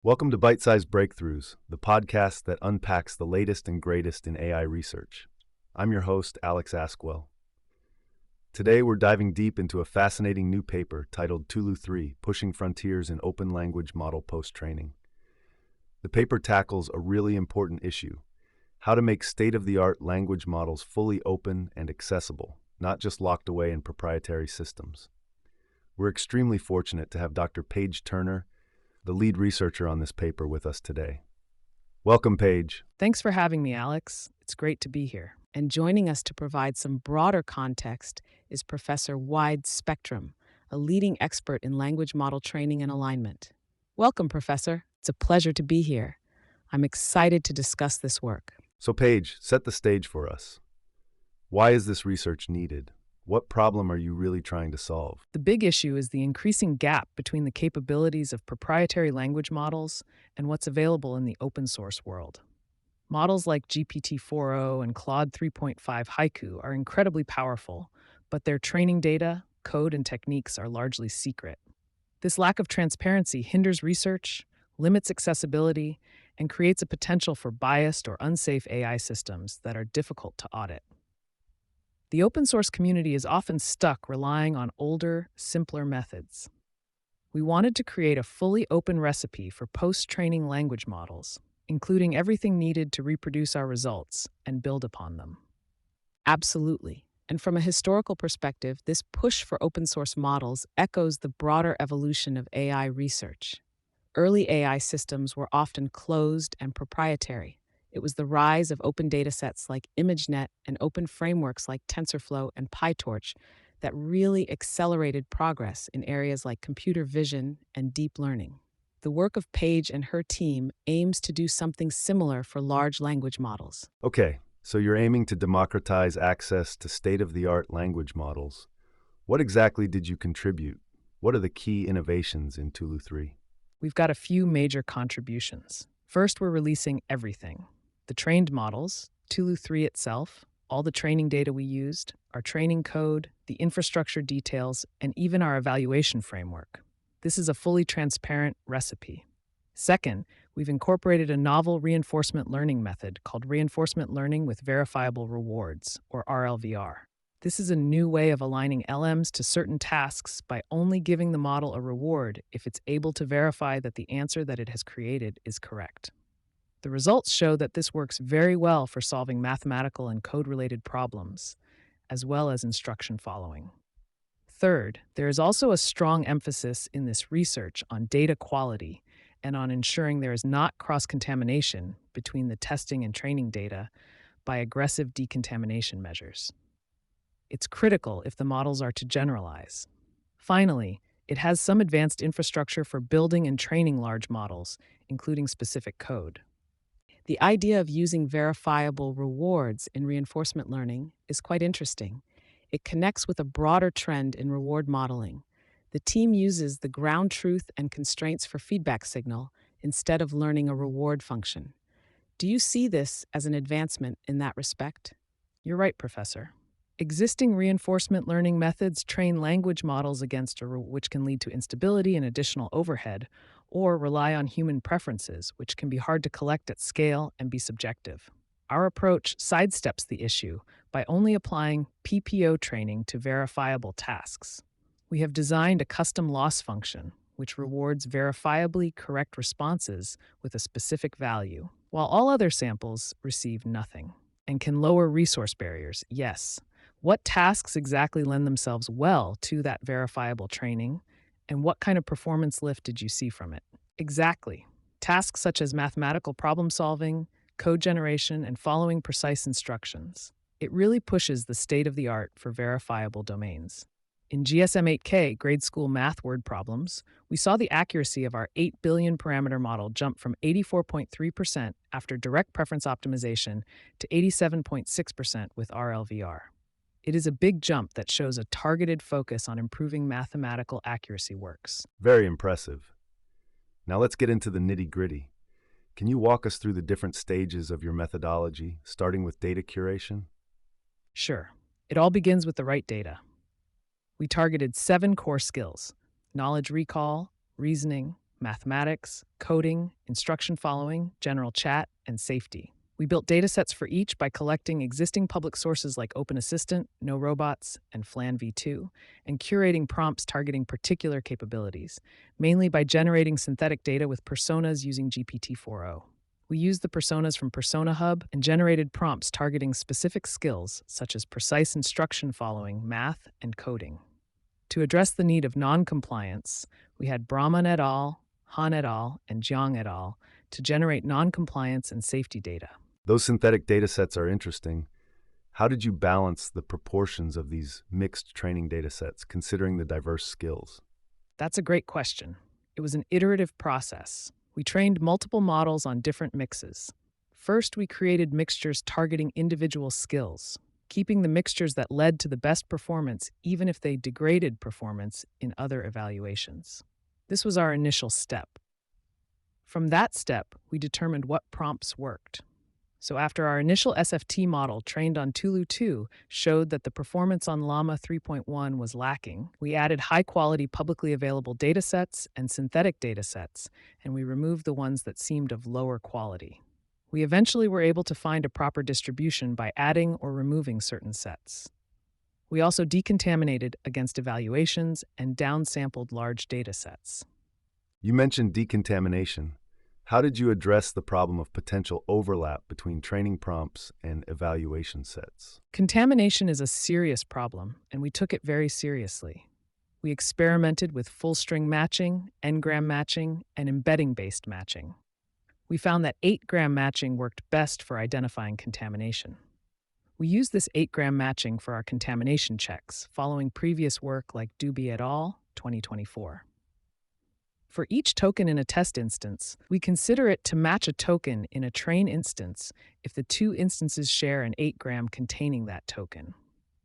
Welcome to Bite-Sized Breakthroughs, the podcast that unpacks the latest and greatest in AI research. I'm your host, Alex Askwell. Today, we're diving deep into a fascinating new paper titled Tülu 3, Pushing Frontiers in Open Language Model Post-Training. The paper tackles a really important issue: how to make state-of-the-art language models fully open and accessible, not just locked away in proprietary systems. We're extremely fortunate to have Dr. Paige Turner, the lead researcher on this paper, with us today. Welcome, Paige. Thanks for having me, Alex. It's great to be here. And joining us to provide some broader context is Professor Wide Spectrum, a leading expert in language model training and alignment. Welcome, Professor. It's a pleasure to be here. I'm excited to discuss this work. So, Paige, set the stage for us. Why is this research needed? What problem are you really trying to solve? The big issue is the increasing gap between the capabilities of proprietary language models and what's available in the open source world. Models like GPT-4o and Claude 3.5 Haiku are incredibly powerful, but their training data, code, and techniques are largely secret. This lack of transparency hinders research, limits accessibility, and creates a potential for biased or unsafe AI systems that are difficult to audit. The open source community is often stuck relying on older, simpler methods. We wanted to create a fully open recipe for post-training language models, including everything needed to reproduce our results and build upon them. Absolutely. And from a historical perspective, this push for open source models echoes the broader evolution of AI research. Early AI systems were often closed and proprietary. It was the rise of open datasets like ImageNet and open frameworks like TensorFlow and PyTorch that really accelerated progress in areas like computer vision and deep learning. The work of Paige and her team aims to do something similar for large language models. Okay, so you're aiming to democratize access to state-of-the-art language models. What exactly did you contribute? What are the key innovations in Tülu 3? We've got a few major contributions. First, we're releasing everything. The trained models, Tülu 3 itself, all the training data we used, our training code, the infrastructure details, and even our evaluation framework. This is a fully transparent recipe. Second, we've incorporated a novel reinforcement learning method called reinforcement learning with verifiable rewards, or RLVR. This is a new way of aligning LMs to certain tasks by only giving the model a reward if it's able to verify that the answer that it has created is correct. The results show that this works very well for solving mathematical and code-related problems, as well as instruction following. Third, there is also a strong emphasis in this research on data quality and on ensuring there is not cross-contamination between the testing and training data by aggressive decontamination measures. It's critical if the models are to generalize. Finally, it has some advanced infrastructure for building and training large models, including specific code. The idea of using verifiable rewards in reinforcement learning is quite interesting. It connects with a broader trend in reward modeling. The team uses the ground truth and constraints for feedback signal instead of learning a reward function. Do you see this as an advancement in that respect? You're right, Professor. Existing reinforcement learning methods train language models against which can lead to instability and additional overhead, or rely on human preferences, which can be hard to collect at scale and be subjective. Our approach sidesteps the issue by only applying PPO training to verifiable tasks. We have designed a custom loss function, which rewards verifiably correct responses with a specific value, while all other samples receive nothing, and can lower resource barriers, yes. What tasks exactly lend themselves well to that verifiable training, and what kind of performance lift did you see from it? Exactly. Tasks such as mathematical problem solving, code generation, and following precise instructions. It really pushes the state of the art for verifiable domains. In GSM-8K, grade school math word problems, we saw the accuracy of our 8 billion parameter model jump from 84.3% after direct preference optimization to 87.6% with RLVR. It is a big jump that shows a targeted focus on improving mathematical accuracy works. Very impressive. Now let's get into the nitty-gritty. Can you walk us through the different stages of your methodology, starting with data curation? Sure. It all begins with the right data. We targeted 7 core skills: knowledge recall, reasoning, mathematics, coding, instruction following, general chat, and safety. We built datasets for each by collecting existing public sources like Open Assistant, No Robots, and Flan v2, and curating prompts targeting particular capabilities, mainly by generating synthetic data with personas using GPT-4o. We used the personas from Persona Hub and generated prompts targeting specific skills such as precise instruction following, math, and coding. To address the need of non-compliance, we had Brahman et al., Han et al., and Jiang et al. To generate non-compliance and safety data. Those synthetic datasets are interesting. How did you balance the proportions of these mixed training datasets, considering the diverse skills? That's a great question. It was an iterative process. We trained multiple models on different mixes. First, we created mixtures targeting individual skills, keeping the mixtures that led to the best performance even if they degraded performance in other evaluations. This was our initial step. From that step, we determined what prompts worked. So after our initial SFT model trained on Tülu 2 showed that the performance on Llama 3.1 was lacking, we added high-quality publicly available datasets and synthetic datasets, and we removed the ones that seemed of lower quality. We eventually were able to find a proper distribution by adding or removing certain sets. We also decontaminated against evaluations and downsampled large datasets. You mentioned decontamination. How did you address the problem of potential overlap between training prompts and evaluation sets? Contamination is a serious problem, and we took it very seriously. We experimented with full-string matching, n-gram matching, and embedding-based matching. We found that 8-gram matching worked best for identifying contamination. We used this 8-gram matching for our contamination checks, following previous work like Dubey et al., 2024. For each token in a test instance, we consider it to match a token in a train instance if the two instances share an 8-gram containing that token.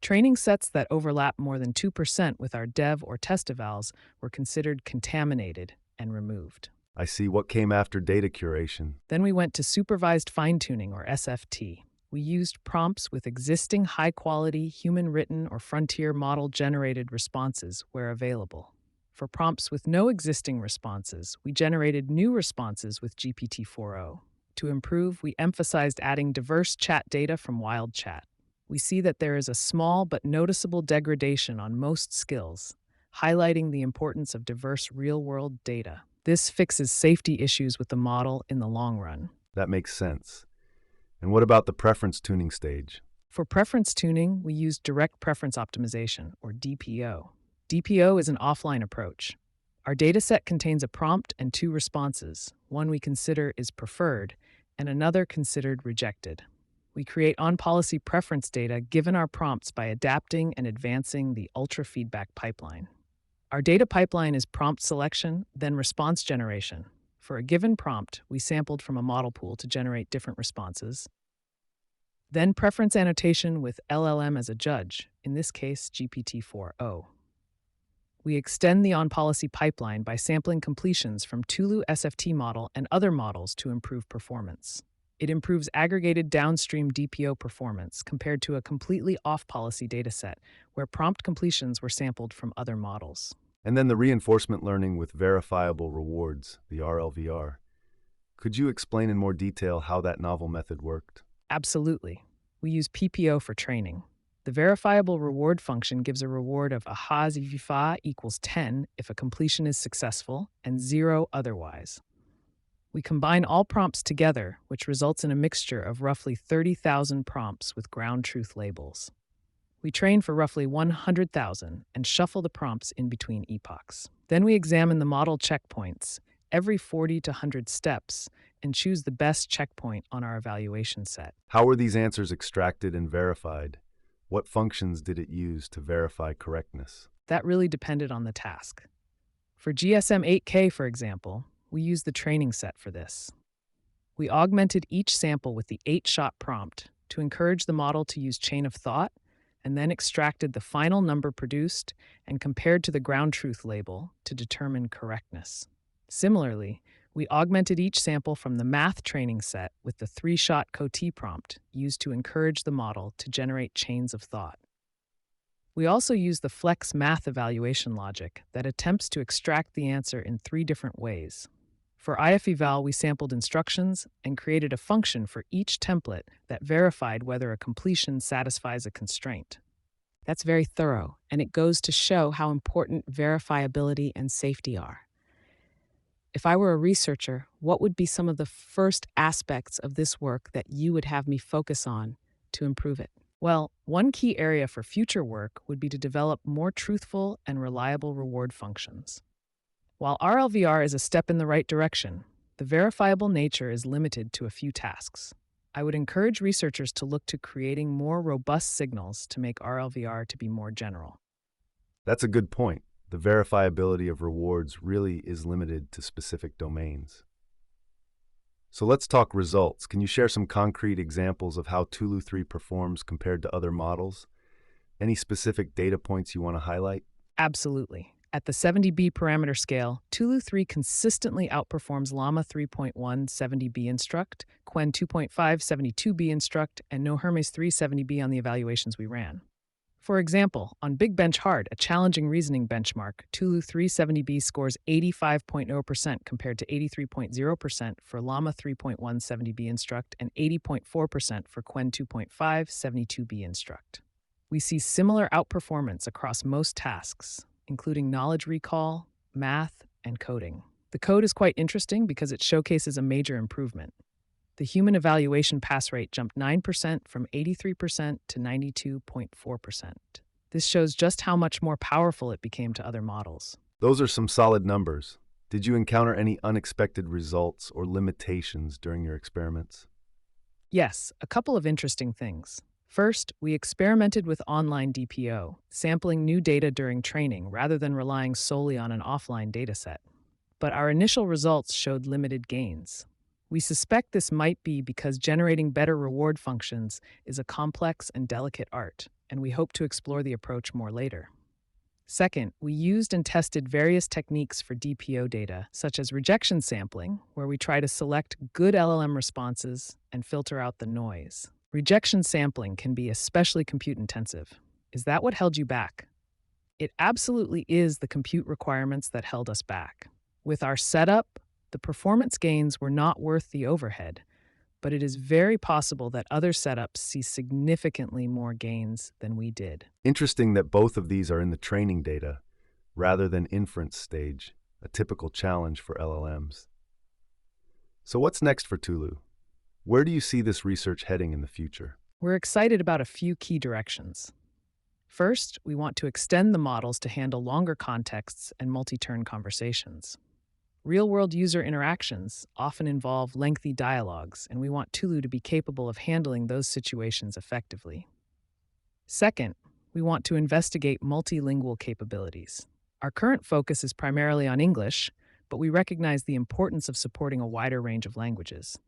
Training sets that overlap more than 2% with our dev or test evals were considered contaminated and removed. I see. What came after data curation. Then we went to supervised fine-tuning, or SFT. We used prompts with existing high-quality, human-written or frontier model-generated responses where available. For prompts with no existing responses, we generated new responses with GPT-4o. To improve, we emphasized adding diverse chat data from wild chat. We see that there is a small but noticeable degradation on most skills, highlighting the importance of diverse real-world data. This fixes safety issues with the model in the long run. That makes sense. And what about the preference tuning stage? For preference tuning, we used direct preference optimization, or DPO. DPO is an offline approach. Our dataset contains a prompt and two responses, one we consider is preferred and another considered rejected. We create on-policy preference data given our prompts by adapting and advancing the ultra-feedback pipeline. Our data pipeline is prompt selection, then response generation. For a given prompt, we sampled from a model pool to generate different responses. Then preference annotation with LLM as a judge, in this case GPT-4o. We extend the on-policy pipeline by sampling completions from Tülu SFT model and other models to improve performance. It improves aggregated downstream DPO performance compared to a completely off-policy dataset where prompt completions were sampled from other models. And then the reinforcement learning with verifiable rewards, the RLVR. Could you explain in more detail how that novel method worked? Absolutely. We use PPO for training. The verifiable reward function gives a reward of aha equals 10 if a completion is successful and 0 otherwise. We combine all prompts together, which results in a mixture of roughly 30,000 prompts with ground truth labels. We train for roughly 100,000 and shuffle the prompts in between epochs. Then we examine the model checkpoints every 40 to 100 steps and choose the best checkpoint on our evaluation set. How were these answers extracted and verified? What functions did it use to verify correctness? That really depended on the task. For GSM 8K, for example, we used the training set for this. We augmented each sample with the 8-shot prompt to encourage the model to use chain of thought, and then extracted the final number produced and compared to the ground truth label to determine correctness. Similarly, we augmented each sample from the math training set with the 3-shot COT prompt used to encourage the model to generate chains of thought. We also use the flex math evaluation logic that attempts to extract the answer in three different ways. For IFEval, we sampled instructions and created a function for each template that verified whether a completion satisfies a constraint. That's very thorough, and it goes to show how important verifiability and safety are. If I were a researcher, what would be some of the first aspects of this work that you would have me focus on to improve it? Well, one key area for future work would be to develop more truthful and reliable reward functions. While RLVR is a step in the right direction, the verifiable nature is limited to a few tasks. I would encourage researchers to look to creating more robust signals to make RLVR to be more general. That's a good point. The verifiability of rewards really is limited to specific domains. So let's talk results. Can you share some concrete examples of how Tülu 3 performs compared to other models? Any specific data points you want to highlight? Absolutely. At the 70B parameter scale, Tülu 3 consistently outperforms Llama 3.1 70B instruct, Qwen 2.5 72B instruct, and No Hermes 3 70B on the evaluations we ran. For example, on Big Bench Hard, a challenging reasoning benchmark, Tülu 3 70B scores 85.0% compared to 83.0% for Llama 3.1 70B instruct and 80.4% for Qwen 2.5 72B instruct. We see similar outperformance across most tasks, including knowledge recall, math, and coding. The code is quite interesting because it showcases a major improvement. The human evaluation pass rate jumped 9% from 83% to 92.4%. This shows just how much more powerful it became to other models. Those are some solid numbers. Did you encounter any unexpected results or limitations during your experiments? Yes, a couple of interesting things. First, we experimented with online DPO, sampling new data during training rather than relying solely on an offline dataset. But our initial results showed limited gains. We suspect this might be because generating better reward functions is a complex and delicate art, and we hope to explore the approach more later. Second, we used and tested various techniques for DPO data, such as rejection sampling, where we try to select good LLM responses and filter out the noise. Rejection sampling can be especially compute-intensive. Is that what held you back? It absolutely is the compute requirements that held us back. With our setup, the performance gains were not worth the overhead, but it is very possible that other setups see significantly more gains than we did. Interesting that both of these are in the training data rather than inference stage, a typical challenge for LLMs. So what's next for Tülu? Where do you see this research heading in the future? We're excited about a few key directions. First, we want to extend the models to handle longer contexts and multi-turn conversations. Real-world user interactions often involve lengthy dialogues, and we want Tülu to be capable of handling those situations effectively. Second, we want to investigate multilingual capabilities. Our current focus is primarily on English, but we recognize the importance of supporting a wider range of languages.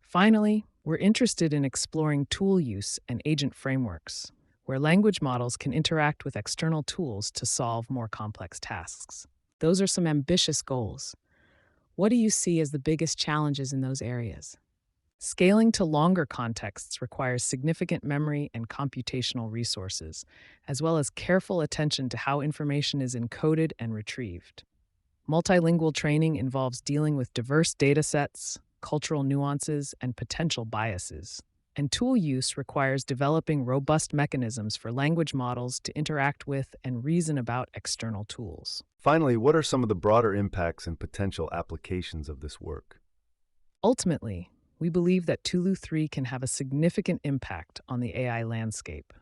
Finally, we're interested in exploring tool use and agent frameworks, where language models can interact with external tools to solve more complex tasks. Those are some ambitious goals. What do you see as the biggest challenges in those areas? Scaling to longer contexts requires significant memory and computational resources, as well as careful attention to how information is encoded and retrieved. Multilingual training involves dealing with diverse data sets, cultural nuances, and potential biases. And tool use requires developing robust mechanisms for language models to interact with and reason about external tools. Finally, what are some of the broader impacts and potential applications of this work? Ultimately, we believe that Tülu 3 can have a significant impact on the AI landscape.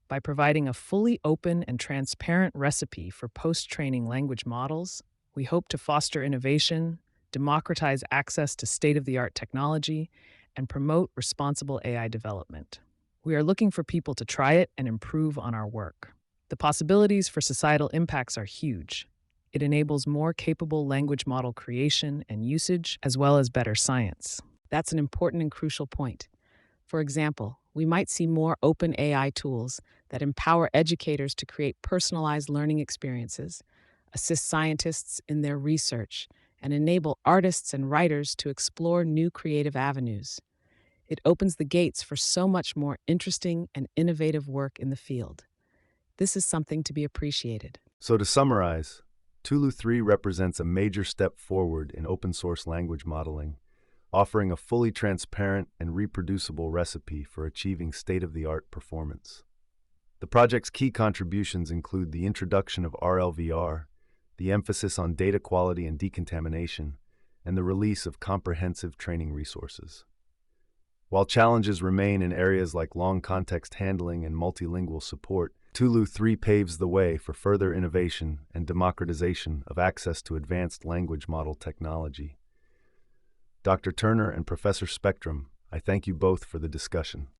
By providing a fully open and transparent recipe for post-training language models, we hope to foster innovation, democratize access to state-of-the-art technology, and promote responsible AI development. We are looking for people to try it and improve on our work. The possibilities for societal impacts are huge. It enables more capable language model creation and usage, as well as better science. That's an important and crucial point. For example, we might see more open AI tools that empower educators to create personalized learning experiences, assist scientists in their research, and enable artists and writers to explore new creative avenues. It opens the gates for so much more interesting and innovative work in the field. This is something to be appreciated. So to summarize, Tülu 3 represents a major step forward in open-source language modeling, offering a fully transparent and reproducible recipe for achieving state-of-the-art performance. The project's key contributions include the introduction of RLVR, the emphasis on data quality and decontamination, and the release of comprehensive training resources. While challenges remain in areas like long context handling and multilingual support, Tülu 3 paves the way for further innovation and democratization of access to advanced language model technology. Dr. Turner and Professor Spectrum, I thank you both for the discussion.